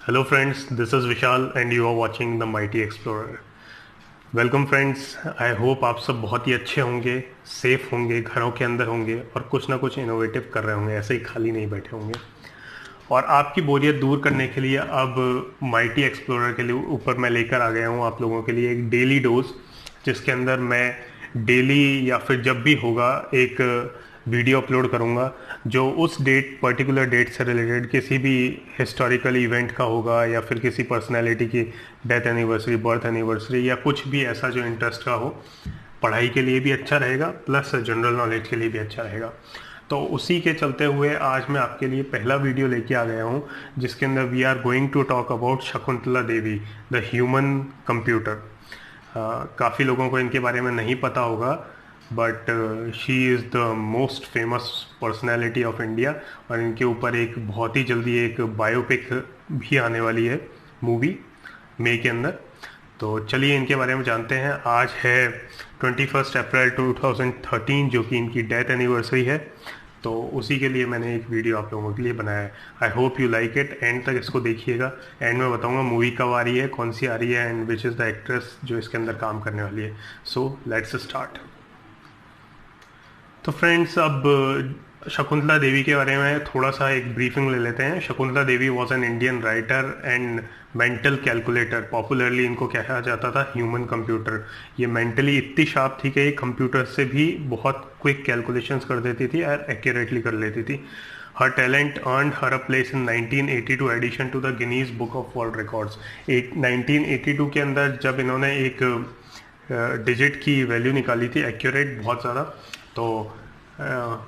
Hello friends, this is Vishal and you are watching The Mighty Explorer. Welcome friends, I hope आप सब बहुत ही अच्छे होंगे, safe होंगे, घरों के अंदर होंगे और कुछ ना कुछ इनोवेटिव कर रहे होंगे, ऐसे ही खाली नहीं बैठे होंगे। और आपकी बोरियत दूर करने के लिए अब माइटी एक्सप्लोरर के लिए ऊपर मैं लेकर आ गया हूँ आप लोगों के लिए एक डेली डोज, जिसके अंदर मैं डेली या फिर जब भी होगा एक वीडियो अपलोड करूँगा जो उस पर्टिकुलर डेट से रिलेटेड किसी भी हिस्टोरिकल इवेंट का होगा या फिर किसी पर्सनैलिटी की डेथ एनिवर्सरी, बर्थ एनिवर्सरी या कुछ भी ऐसा जो इंटरेस्ट का हो। पढ़ाई के लिए भी अच्छा रहेगा प्लस जनरल नॉलेज के लिए भी अच्छा रहेगा। तो उसी के चलते हुए आज मैं आपके लिए पहला वीडियो लेके आ गया हूँ जिसके अंदर we are going to talk about Shakuntala Devi, the human computer. काफ़ी लोगों को इनके बारे में नहीं पता होगा, but she is the most famous personality of India और इनके ऊपर एक बहुत ही जल्दी एक बायोपिक भी आने वाली है, मूवी मई के अंदर। तो चलिए इनके बारे में जानते हैं। आज है 21 अप्रैल 2013 जो कि इनकी डेथ एनिवर्सरी है, तो उसी के लिए मैंने एक वीडियो आप लोगों के लिए बनाया है। I hope you like it, and तक इसको देखिएगा। एंड में बताऊंगा मूवी कब आ रही है, कौन सी आ रही है and which is the actress जो इसके अंदर काम करने वाली है। So let's start. तो फ्रेंड्स, अब शकुंतला देवी के बारे में थोड़ा सा एक ब्रीफिंग ले लेते हैं। Shakuntala Devi was an Indian writer and mental calculator. Popularly इनको कहा जाता था ह्यूमन कंप्यूटर। ये मेंटली इतनी शार्प थी कि ये कंप्यूटर से भी बहुत क्विक कैलकुलेशंस कर देती थी और एक्यूरेटली कर लेती थी। Her talent earned her a place in 1982 edition to the Guinness book of world records. 1982 के अंदर जब इन्होंने एक डिजिट की वैल्यू निकाली थी एक्यूरेट बहुत ज़्यादा, तो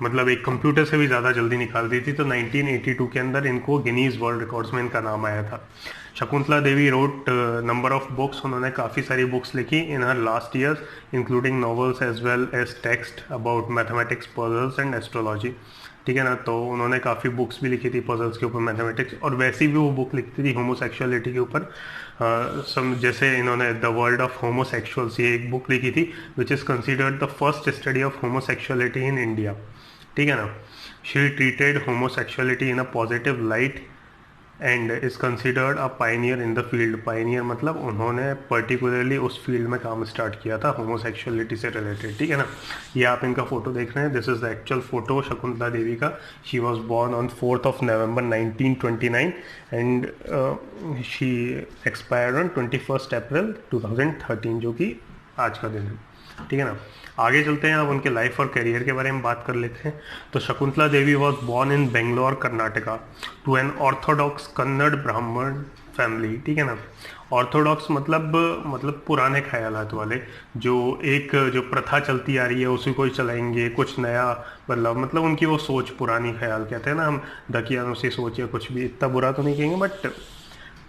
मतलब एक कंप्यूटर से भी ज़्यादा जल्दी निकाल दी थी, तो 1982 के अंदर इनको गिनीज वर्ल्ड रिकॉर्ड्स में इनका नाम आया था। Shakuntala Devi wrote number of books. उन्होंने काफ़ी सारी बुक्स लिखी in her last years, including novels as well as texts about mathematics, puzzles and astrology. ठीक है ना। तो उन्होंने काफ़ी बुक्स भी लिखी थी पजल्स के ऊपर, मैथमेटिक्स, और वैसी भी वो बुक लिखती थी होमोसेक्सुअलिटी के ऊपर। जैसे इन्होंने द वर्ल्ड ऑफ होमोसेक्सुअल्स ये एक बुक लिखी थी which is considered the first study of homosexuality in India. ठीक है ना। She treated homosexuality in a positive light and is considered a Pioneer in the field. Pioneer मतलब उन्होंने particularly उस फील्ड में काम स्टार्ट किया था होमोसेक्सुअलिटी से रिलेटेड। ठीक है ना। ये आप इनका फोटो देख रहे हैं, this is the actual photo Shakuntala Devi का। She was born on 4 November 1929 and she expired on 21 April 2013 जो कि आज का दिन है। ठीक है ना। आगे चलते हैं, अब उनके लाइफ और करियर के बारे में बात कर लेते हैं। तो Shakuntala Devi was born in Bangalore Karnataka to an orthodox Kannada Brahmin family. ठीक है ना। ऑर्थोडॉक्स मतलब पुराने ख्यालात वाले, जो प्रथा चलती आ रही है उसी को ही चलाएंगे, कुछ नया बदलाव, मतलब उनकी वो सोच पुरानी ख्याल कहते हैं ना हम, दकियानुसी सोच या कुछ भी, इतना बुरा तो नहीं कहेंगे बट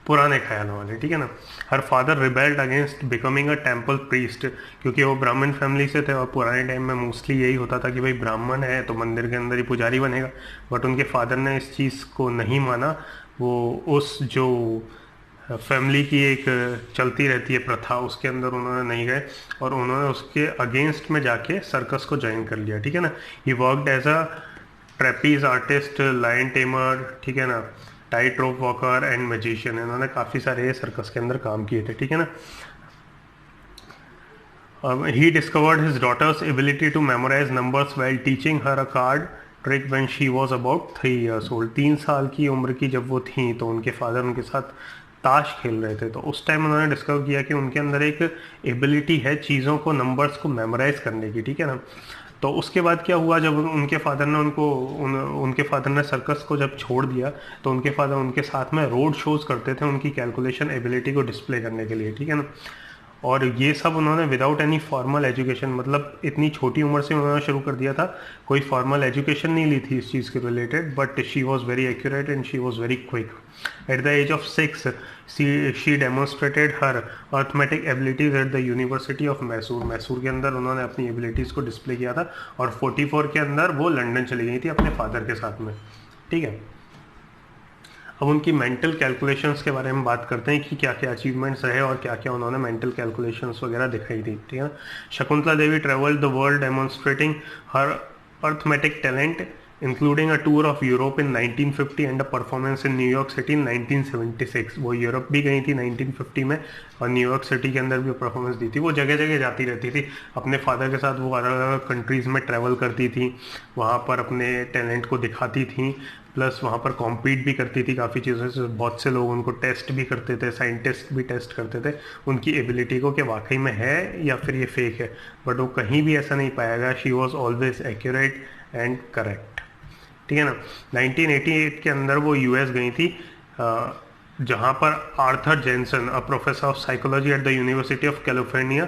पुराने ख्यालों वाले। ठीक है ना। Her father rebelled against becoming a temple priest, क्योंकि वो ब्राह्मण फैमिली से थे और पुराने टाइम में मोस्टली यही होता था कि भाई ब्राह्मण है तो मंदिर के अंदर ही पुजारी बनेगा। बट उनके फादर ने इस चीज़ को नहीं माना। वो उस जो फैमिली की एक चलती रहती है प्रथा, उसके अंदर उन्होंने नहीं गए और उन्होंने उसके अगेंस्ट में जाके सर्कस को ज्वाइन कर लिया। ठीक है ना। He worked as a trapeze artist, lion tamer, ठीक है ना, tight rope walker and magician. इन्होंने काफ़ी सारे सर्कस के अंदर काम किए थे। ठीक है ना। He discovered his daughter's ability to memorise numbers while teaching her a card trick when she was about 3 years old। 3 साल की उम्र की जब वो थी तो उनके फादर उनके साथ ताश खेल रहे थे, तो उस टाइम उन्होंने डिस्कवर किया कि उनके अंदर एक एबिलिटी है चीज़ों को, नंबर्स को मेमोराइज करने की। ठीक है ना। तो उसके बाद क्या हुआ, जब उनके फादर ने उनके फादर ने सर्कस को जब छोड़ दिया तो उनके फादर उनके साथ में रोड शोज करते थे उनकी कैलकुलेशन एबिलिटी को डिस्प्ले करने के लिए। ठीक है ना। और ये सब उन्होंने विदाउट एनी फॉर्मल एजुकेशन, मतलब इतनी छोटी उम्र से उन्होंने शुरू कर दिया था, कोई फॉर्मल एजुकेशन नहीं ली थी इस चीज़ के related, but she was very accurate and she was very quick. At the age of 6 she demonstrated her arithmetic abilities at the university of Mysore. Mysore के अंदर उन्होंने अपनी एबिलिटीज़ को डिस्प्ले किया था और 44 के अंदर वो लंदन चली गई थी अपने फादर के साथ में। ठीक है। अब उनकी मेंटल कैलकुलेशंस के बारे में बात करते हैं कि क्या क्या अचीवमेंट्स रहे और क्या क्या उन्होंने मेंटल कैलकुलेशंस वगैरह दिखाई थी। ठीक है। Shakuntala Devi travelled the world demonstrating her arithmetic talent including a tour of Europe in 1950 and a performance in New York city in 1976। वो यूरोप भी गई थी 1950 में और न्यूयॉर्क सिटी के अंदर भी परफॉर्मेंस दी थी। वो जगह जगह जाती रहती थी अपने फादर के साथ, वो अलग अलग कंट्रीज़ में ट्रैवल करती थी, वहाँ पर अपने टैलेंट को दिखाती थी, प्लस वहाँ पर कॉम्पीट भी करती थी काफ़ी चीज़ों से। बहुत से लोग उनको टेस्ट भी करते थे, साइंटिस्ट भी टेस्ट करते थे उनकी एबिलिटी को कि वाकई में है या फिर ये फेक है, बट वो कहीं भी ऐसा नहीं पाया गया। She was always accurate and correct, ठीक है ना। 1988 के अंदर वो यूएस गई थी, जहाँ पर Arthur Jensen, a professor of psychology at the university of California,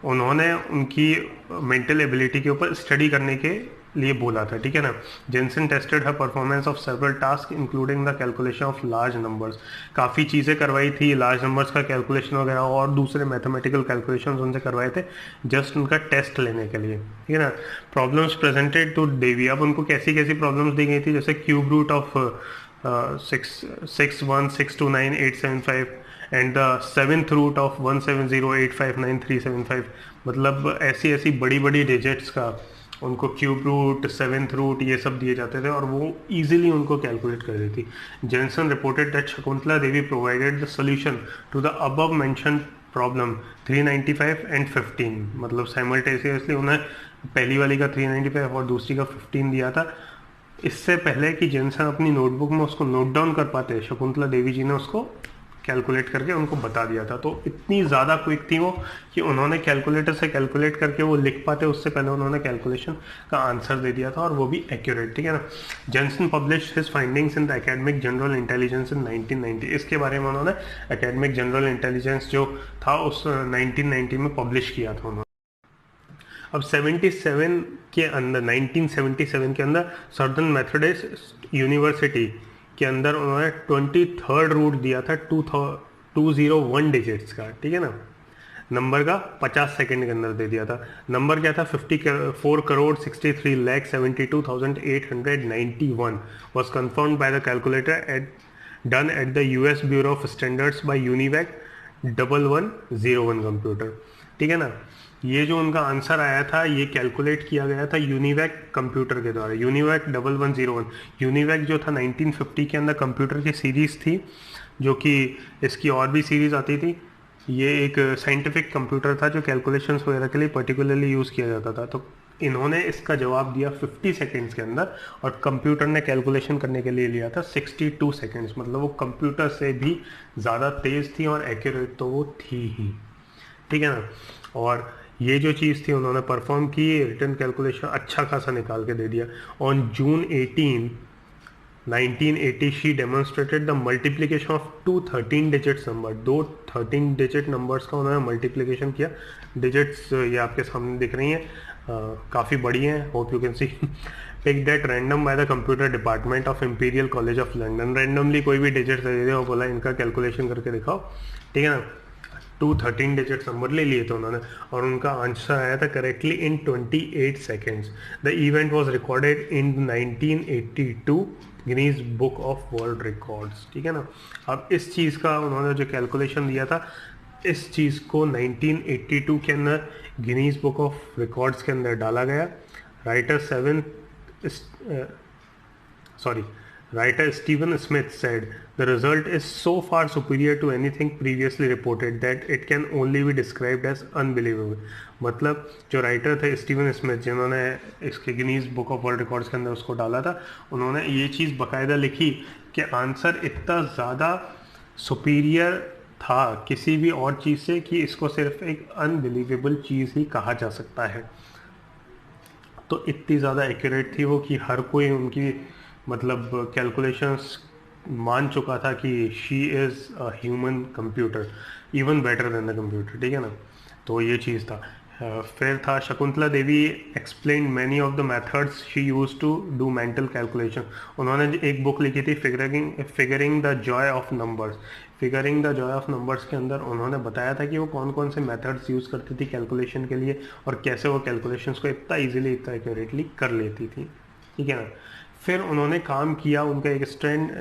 उन्होंने उनकी मेंटल एबिलिटी के ऊपर स्टडी करने के लिए बोला था, ठीक है ना। Jensen tested her performance of several task including the calculation of large numbers. काफ़ी चीज़ें करवाई थी, लार्ज नंबर्स का कैलकुलेशन वगैरह और दूसरे मैथमेटिकल कैलकुलेशंस उनसे करवाए थे, जस्ट उनका टेस्ट लेने के लिए, ठीक है ना। प्रॉब्लम्स प्रेजेंटेड टू देवी, अब उनको कैसी कैसी प्रॉब्लम्स दी गई थी, जैसे cube root of 61629 875 and the seventh root of 170859375। मतलब ऐसी ऐसी बड़ी बड़ी डिजिट्स का उनको क्यूब रूट, सेवेंथ रूट, ये सब दिए जाते थे और वो इजीली उनको कैलकुलेट कर देती थी। Jensen reported that Shakuntala Devi provided the solution to the above mention problem 395 and 15। मतलब साइमल्टेनियसली उन्हें पहली वाली का 395 और दूसरी का 15 दिया था। इससे पहले कि जेनसन अपनी नोटबुक में उसको नोट डाउन कर पाते, शकुंतला देवी जी ने उसको कैलकुलेट करके उनको बता दिया था। तो इतनी ज़्यादा क्विक थी वो कि उन्होंने कैलकुलेटर से कैलकुलेट करके वो लिख पाते, उससे पहले उन्होंने कैलकुलेशन का आंसर दे दिया था और वो भी एक्यूरेट, ठीक है ना। Jensen publish his findings in the academic journal Intelligence in 1990। इसके बारे में उन्होंने एकेडमिक जनरल इंटेलिजेंस जो था उस 1990 में पब्लिश किया था उन्होंने। अब 77 के अंदर, 1977 के अंदर सर्दर्न मेथोडिस्ट यूनिवर्सिटी के अंदर उन्होंने 23rd रूट दिया था 201 डिजिट्स का, ठीक है ना। नंबर का 50 सेकंड के अंदर दे दिया था। नंबर क्या था, 54,63,72,891 was confirmed by the calculator at done at the US bureau of standards by Univac 1101 computer, ठीक है ना। ये जो उनका आंसर आया था ये कैलकुलेट किया गया था यूनिवैक कंप्यूटर के द्वारा, यूनिवैक 1101। यूनिवैक जो था 1950 के अंदर कंप्यूटर की सीरीज़ थी, जो कि इसकी और भी सीरीज़ आती थी। ये एक साइंटिफिक कंप्यूटर था जो कैलकुलेशंस वगैरह के लिए पर्टिकुलरली यूज़ किया जाता था। तो इन्होंने इसका जवाब दिया 50 सेकेंड्स के अंदर और कंप्यूटर ने कैलकुलेशन करने के लिए लिया था 62 सेकेंड्स। मतलब वो कंप्यूटर से भी ज़्यादा तेज़ थी और एक्यूरेट तो वो थी ही, ठीक है ना। और ये जो चीज़ थी उन्होंने परफॉर्म की, रिटर्न कैलकुलेशन अच्छा खासा निकाल के दे दिया। On June 18 1980 she demonstrated the multiplication of 2 13 digits number. दो 13 डिजिट नंबर्स का उन्होंने मल्टीप्लिकेशन किया। डिजिट्स ये आपके सामने दिख रही हैं, काफ़ी बड़ी हैं, hope you can see. Pick that random by the computer department of imperial college of London. Randomly कोई भी डिजिट दे दे और बोला इनका कैलकुलेशन करके दिखाओ, ठीक है ना। 13 डिजिट नंबर ले लिए थे उन्होंने और उनका आंसर आया था correctly in 28 seconds. The event was recorded in 1982 Guinness book of world records, ठीक है ना। अब इस चीज़ का उन्होंने जो कैलकुलेशन दिया था, इस चीज़ को 1982 के अंदर गिनीज बुक ऑफ रिकॉर्ड्स के अंदर डाला गया। Writer Writer Stephen Smith said, "The result is so far superior to anything previously reported that it can only be described as unbelievable." मतलब जो राइटर थे स्टीवन स्मिथ, जिन्होंने इसके Guinness book of world records के अंदर उसको डाला था, उन्होंने ये चीज़ बाकायदा लिखी कि आंसर इतना ज़्यादा सुपीरियर था किसी भी और चीज़ से कि इसको सिर्फ एक अनबिलीवेबल चीज़ ही कहा जा सकता है। तो इतनी ज़्यादा एक्यूरेट थी वो कि हर कोई उनकी मतलब कैलकुलेशंस मान चुका था कि she is a human computer, even better than the computer, ठीक है ना। तो ये चीज़ था। फिर था Shakuntala Devi explain many of the methods she use to do mental calculation. उन्होंने एक बुक लिखी थी figuring the joy of numbers. Figuring the joy of numbers के अंदर उन्होंने बताया था कि वो कौन कौन से मेथड्स यूज़ करती थी कैलकुलेशन के लिए और कैसे वो कैलकुलेशंस को इतना ईजिली इतना एक्यूरेटली कर लेती थी, ठीक है ना। फिर उन्होंने काम किया, उनका एक स्ट्रेंड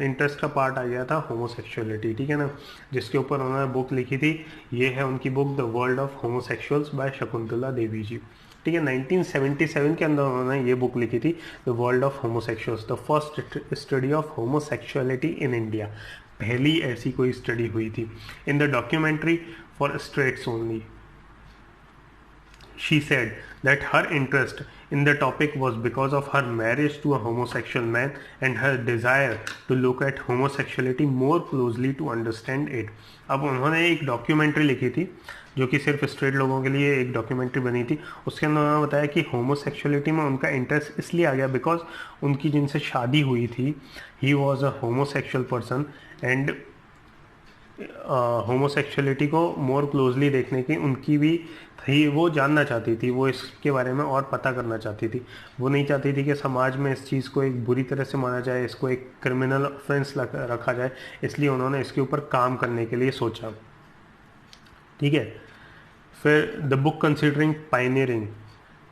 इंटरेस्ट का पार्ट आ गया था होमोसेक्सुअलिटी, ठीक है ना, जिसके ऊपर उन्होंने बुक लिखी थी। ये है उनकी book the world of homosexuals by Shakuntala Devi ji. ठीक है। 1977 के अंदर उन्होंने ये बुक लिखी थी, the world of homosexuals, the first study of homosexuality in India. पहली ऐसी कोई स्टडी हुई थी। In the documentary for straights only, she said that her interest in the topic was because of her marriage to a homosexual man and her desire to look at homosexuality more closely to understand it. अब उन्होंने एक documentary लिखी थी जो कि सिर्फ straight लोगों के लिए एक डॉक्यूमेंट्री बनी थी। उसके अंदर उन्होंने बताया कि होमोसेक्सुअलिटी में उनका इंटरेस्ट इसलिए आ गया बिकॉज उनकी जिनसे शादी हुई थी, he was a homosexual person and homosexuality को मोर क्लोजली देखने की उनकी भी थी, वो जानना चाहती थी, वो इसके बारे में और पता करना चाहती थी। वो नहीं चाहती थी कि समाज में इस चीज़ को एक बुरी तरह से माना जाए, इसको एक क्रिमिनल ऑफेंस रखा जाए, इसलिए उन्होंने इसके ऊपर काम करने के लिए सोचा। ठीक है। फिर द बुक कंसिडरिंग पायनियरिंग,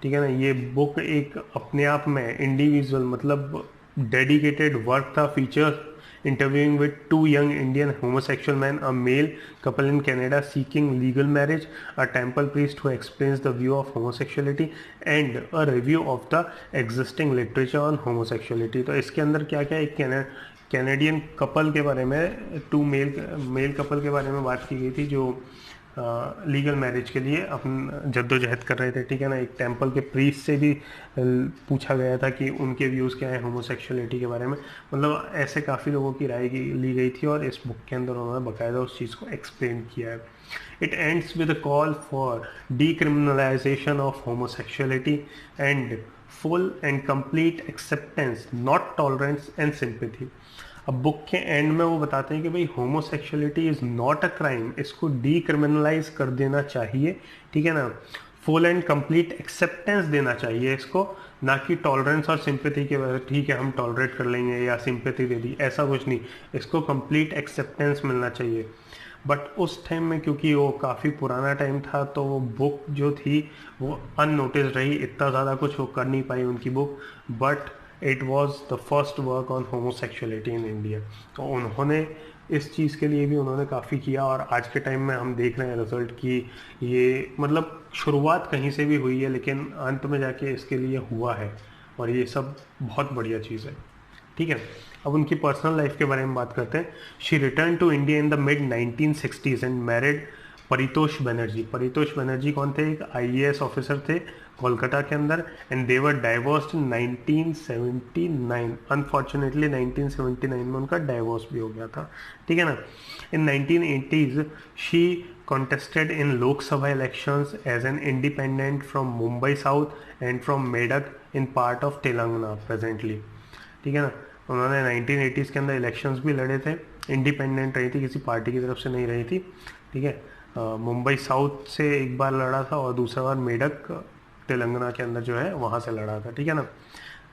ठीक है ना, ये बुक एक अपने आप में इंडिविजुअल मतलब डेडिकेटेड वर्क था। Feature interviewing with two young Indian homosexual men, a male couple in Canada seeking legal marriage, a temple priest who explains the view of homosexuality, and a review of the existing literature on homosexuality। तो इसके अंदर क्या क्या एक Canadian couple के बारे में, to mail couple के बारे में बात की गई थी जो लीगल मैरिज के लिए अपन जद्दोजहद कर रहे थे। ठीक है ना। एक टेम्पल के प्रीस्ट से भी पूछा गया था कि उनके व्यूज़ क्या है होमोसेक्सुअलिटी के बारे में। मतलब ऐसे काफ़ी लोगों की राय ली गई थी और इस बुक के अंदर उन्होंने बाकायदा उस चीज़ को एक्सप्लेन किया है। It ends with a call for decriminalisation of homosexuality and full and complete acceptance, not tolerance and sympathy. अब बुक के एंड में वो बताते हैं कि भाई homosexuality is not a crime, इसको डीक्रिमिनलाइज कर देना चाहिए। ठीक है ना। फुल एंड कंप्लीट एक्सेप्टेंस देना चाहिए इसको, ना कि टॉलरेंस और सिंपैथी के वजह ठीक है हम टॉलरेट कर लेंगे या सिंपैथी दे दी, ऐसा कुछ नहीं। इसको कंप्लीट एक्सेप्टेंस मिलना चाहिए। बट उस टाइम में क्योंकि वो काफ़ी पुराना टाइम था तो वो बुक जो थी वो अननोटिस रही, इतना ज़्यादा कुछ वो कर नहीं पाई उनकी book. But it was the first work on homosexuality in India. तो उन्होंने इस चीज़ के लिए भी उन्होंने काफ़ी किया और आज के टाइम में हम देख रहे हैं रिजल्ट की ये मतलब शुरुआत कहीं से भी हुई है लेकिन अंत में जाके इसके लिए हुआ है और ये सब बहुत बढ़िया चीज़ है। ठीक है। अब उनकी पर्सनल लाइफ के बारे में बात करते हैं। She return to India in the mid 1960s and married Paritosh Banerjee. Paritosh Banerjee कौन थे? एक IAS ऑफिसर थे कोलकाता के अंदर and they were divorced in 1979। Unfortunately 1979 में उनका डाइवोर्स भी हो गया था। ठीक है ना। इन 1980s she contested in Lok Sabha elections as an independent from Mumbai South and from Medak in part of Telangana presently। ठीक है ना। उन्होंने 1980s के अंदर इलेक्शंस भी लड़े थे, इंडिपेंडेंट रही थी, किसी पार्टी की तरफ से नहीं रही थी। ठीक है। मुंबई साउथ से एक बार लड़ा था और दूसरा बार मेडक तेलंगाना के अंदर जो है वहाँ से लड़ा था। ठीक है ना।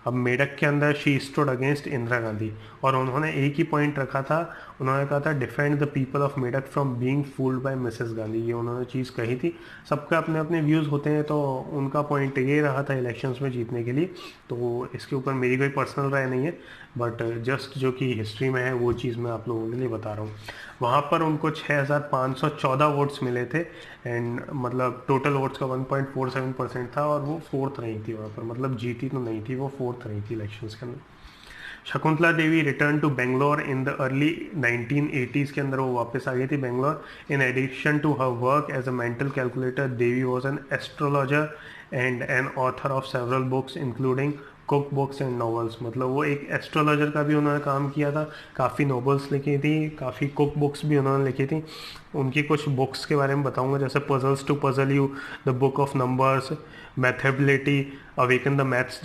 अब मेडक के अंदर she stood against Indira Gandhi और उन्होंने एक ही पॉइंट रखा था, उन्होंने कहा था defend the people of Medak from being fooled by Mrs Gandhi. ये उन्होंने चीज़ कही थी। सबके अपने अपने व्यूज़ होते हैं तो उनका पॉइंट ये रहा था इलेक्शंस में जीतने के लिए। तो इसके ऊपर मेरी कोई पर्सनल राय नहीं है बट जस्ट जो कि हिस्ट्री में है वो चीज़ मैं आप लोगों के लिए बता रहा हूँ। वहाँ पर उनको 6514 वोट्स मिले थे एंड मतलब टोटल वोट्स का 1.47% था और वो 4th रही थी वहाँ पर, मतलब जीती तो नहीं थी, वो 4th रही थी इलेक्शंस के अंदर। Shakuntala Devi return to Bangalore in the early 1980s के अंदर वो वापस आ गई थी Bangalore. In addition to her work as a mental calculator, Devi was an astrologer and an author of several books including cook books and novels. मतलब वो एक एस्ट्रोलॉजर का भी उन्होंने काम किया था, काफ़ी नॉवेल्स लिखी थी, काफ़ी कुक बुक्स भी उन्होंने लिखी थी। उनकी कुछ बुक्स के बारे में बताऊंगा जैसे puzzles to puzzle you, the book of numbers, mathability, awaken the math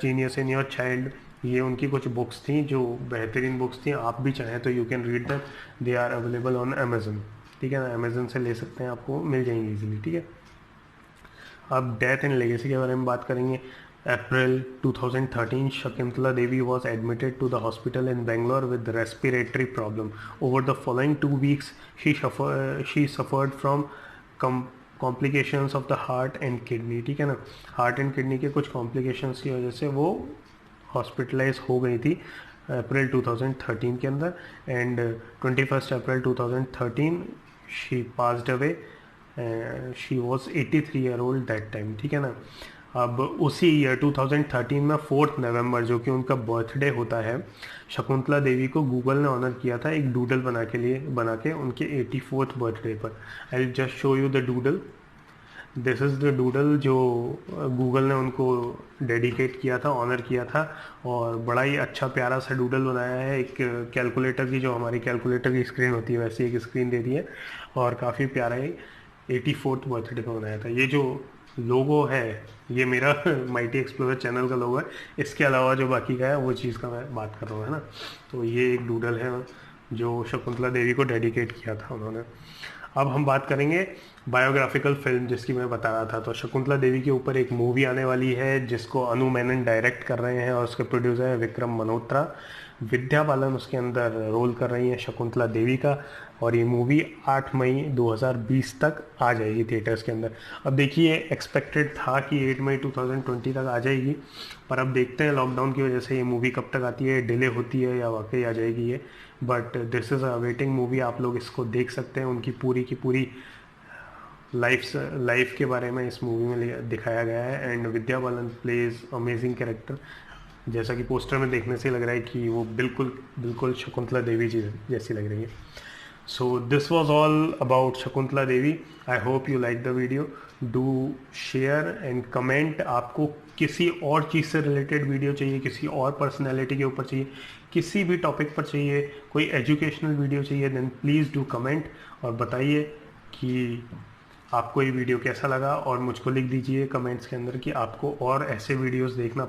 genius in your child. ये उनकी कुछ बुक्स थी जो बेहतरीन बुक्स थी। आप भी चाहें तो you can read that, they are available on Amazon. ठीक है ना। अमेजन से ले सकते हैं, आपको मिल जाएंगी इजीली। ठीक है। अब डेथ एंड लेगेसी के बारे में बात करेंगे। April 2013, Shakuntala Devi was admitted to the hospital in Bangalore with respiratory problem. Over the following 2 weeks, she suffered from complications of the heart and kidney। ठीक है ना। हार्ट एंड किडनी के कुछ कॉम्प्लिकेशंस की वजह से वो हॉस्पिटलाइज हो गई थी अप्रैल 2013 के अंदर and 21 April 2013 she passed away she was 83 year old that time, ठीक है ना। अब उसी ईयर 2013 में 4 नवंबर जो कि उनका बर्थडे होता है, शकुंतला देवी को गूगल ने ऑनर किया था एक डूडल बना के उनके 84th बर्थडे पर। I will just show you the doodle. This is the doodle जो गूगल ने उनको डेडिकेट किया था, ऑनर किया था। और बड़ा ही अच्छा प्यारा सा डूडल बनाया है, एक कैलकुलेटर की, जो हमारी कैलकुलेटर की स्क्रीन होती है वैसी एक स्क्रीन दे दी है, और काफ़ी प्यारा ही 84th बर्थडे को बनाया था। ये जो लोगो है ये मेरा माइटी एक्सप्लोरर चैनल का लोगो है, इसके अलावा जो बाकी का है वो चीज़ का मैं बात कर रहा हूँ, है ना। तो ये एक डूडल है जो शकुंतला देवी को डेडिकेट किया था उन्होंने। अब हम बात करेंगे बायोग्राफिकल फिल्म जिसकी मैं बता रहा था। तो शकुंतला देवी के ऊपर एक मूवी आने वाली है जिसको अनु मेनन डायरेक्ट कर रहे हैं और उसके प्रोड्यूसर हैं विक्रम मल्होत्रा। विद्या बालन उसके अंदर रोल कर रही है शकुंतला देवी का, और ये मूवी 8 मई 2020 तक आ जाएगी थिएटर्स के अंदर। अब देखिए, एक्सपेक्टेड था कि 8 मई 2020 तक आ जाएगी, पर अब देखते हैं लॉकडाउन की वजह से ये मूवी कब तक आती है, डिले होती है या वाकई आ जाएगी ये। But this is a waiting movie, आप लोग इसको देख सकते हैं। उनकी पूरी की पूरी लाइफ के बारे में इस मूवी में दिखाया गया है, and Vidya Balan plays amazing character. जैसा कि पोस्टर में देखने से लग रहा है कि वो बिल्कुल बिल्कुल शकुंतला देवी जी जैसी लग रही है। So this was all about Shakuntala Devi. I hope you like the video. Do share and comment. आपको किसी और चीज़ से रिलेटेड वीडियो चाहिए, किसी और पर्सनैलिटी के ऊपर चाहिए, किसी भी टॉपिक पर चाहिए, कोई एजुकेशनल वीडियो चाहिए, देन प्लीज़ डू कमेंट और बताइए कि आपको ये वीडियो कैसा लगा। और मुझको लिख दीजिए कमेंट्स के अंदर कि आपको और ऐसे वीडियोस देखना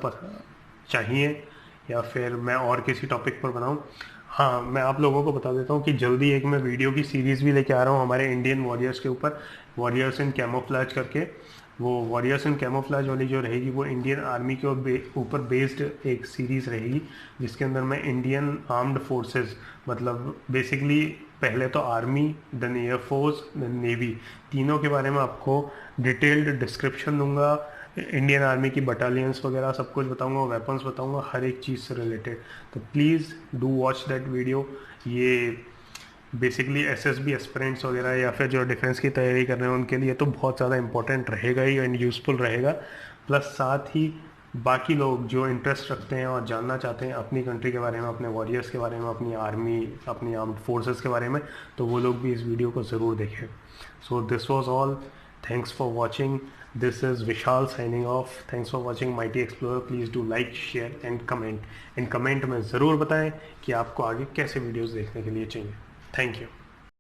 चाहिए या फिर मैं और किसी टॉपिक पर बनाऊं। हाँ, मैं आप लोगों को बता देता हूँ कि जल्दी एक मैं वीडियो की सीरीज़ भी लेके आ रहा हूँ हमारे इंडियन वॉरियर्स के ऊपर, वॉरियर्स इन कैमोफ्लेज करके। वो वॉरियर्स इन कैमोफ्लेज वाली जो रहेगी वो इंडियन आर्मी के ऊपर बेस्ड एक सीरीज़ रहेगी, जिसके अंदर मैं इंडियन आर्म्ड फोर्सेस, मतलब बेसिकली पहले तो army, then air force, then navy, तीनों के बारे में आपको डिटेल्ड डिस्क्रिप्शन दूंगा। इंडियन आर्मी की बटालियंस वगैरह सब कुछ बताऊंगा, वेपन्स बताऊंगा, हर एक चीज़ से रिलेटेड। तो please do watch that video. ये बेसिकली एसएसबी एस्पिरेंट्स वगैरह या फिर जो डिफेंस की तैयारी कर रहे हैं उनके लिए तो बहुत ज़्यादा इंपॉर्टेंट रहेगा ही एंड यूज़फुल रहेगा। प्लस साथ ही बाकी लोग जो इंटरेस्ट रखते हैं और जानना चाहते हैं अपनी कंट्री के बारे में, अपने वॉरियर्स के बारे में, अपनी आर्मी, अपनी आर्म्ड फोर्सेस के बारे में, तो वो लोग भी इस वीडियो को ज़रूर देखें। So this was all. Thanks for watching. This is Vishal signing off. Thanks for watching mighty explorer. Please do like, share and comment. Comment में ज़रूर बताएं कि आपको आगे कैसे वीडियोज़ देखने के लिए चाहिए। Thank you.